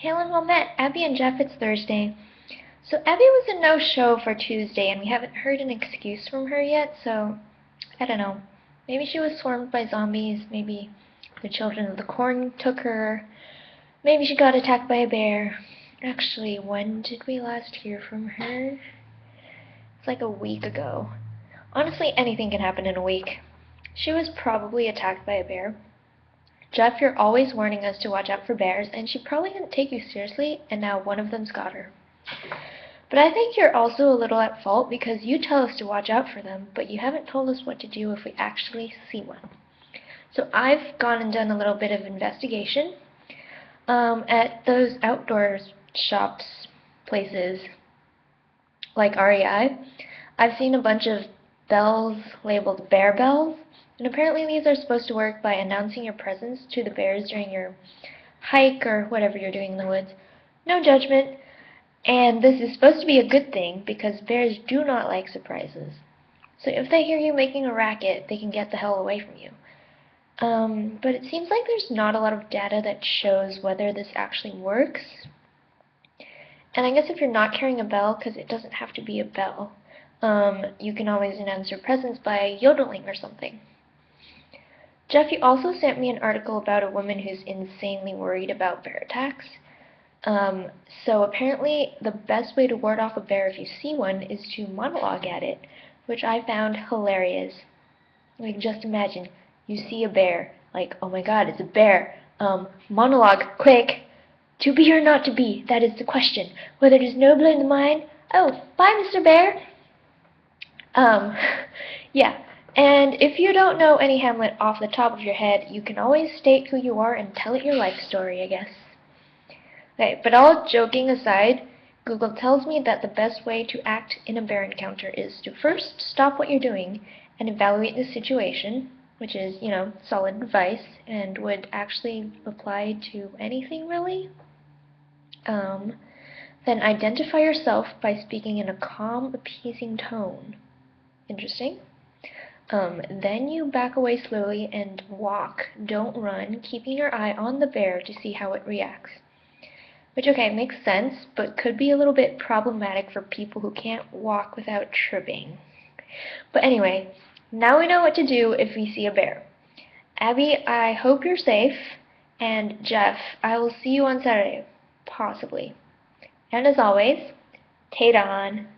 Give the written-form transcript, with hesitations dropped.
Halen, well met. Abby and Jeff, it's Thursday. So Abby was a no-show for Tuesday, and we haven't heard an excuse from her yet, so I don't know. Maybe she was swarmed by zombies, maybe the children of the corn took her, maybe she got attacked by a bear. Actually, when did we last hear from her? It's like a week ago. Honestly, anything can happen in a week. She was probably attacked by a bear. Jeff, you're always warning us to watch out for bears, and she probably didn't take you seriously, and now one of them's got her. But I think you're also a little at fault because you tell us to watch out for them, but you haven't told us what to do if we actually see one. So I've gone and done a little bit of investigation at those outdoor shops, places like REI. I've seen a bunch of bells labeled bear bells, and apparently these are supposed to work by announcing your presence to the bears during your hike or whatever you're doing in the woods. No judgment. And this is supposed to be a good thing because bears do not like surprises. So if they hear you making a racket, they can get the hell away from you. But it seems like there's not a lot of data that shows whether this actually works. And I guess if you're not carrying a bell, because it doesn't have to be a bell, you can always announce your presence by yodeling or something. Jeff, you also sent me an article about a woman who's insanely worried about bear attacks. So apparently the best way to ward off a bear if you see one is to monologue at it, which I found hilarious. Like, just imagine, you see a bear, like, oh my god, it's a bear. Monologue, quick! To be or not to be, that is the question. Whether it is nobler in the mind, oh, bye, Mr. Bear! Um, yeah. And if you don't know any Hamlet off the top of your head, you can always state who you are and tell it your life story, I guess. Okay, but all joking aside, Google tells me that the best way to act in a bear encounter is to first stop what you're doing and evaluate the situation, which is, solid advice and would actually apply to anything really. Then identify yourself by speaking in a calm, appeasing tone. Interesting. Then you back away slowly and walk, don't run, keeping your eye on the bear to see how it reacts. Which, okay, makes sense, but could be a little bit problematic for people who can't walk without tripping. But anyway, now we know what to do if we see a bear. Abby, I hope you're safe, and Jeff, I will see you on Saturday, possibly. And as always, Tate on.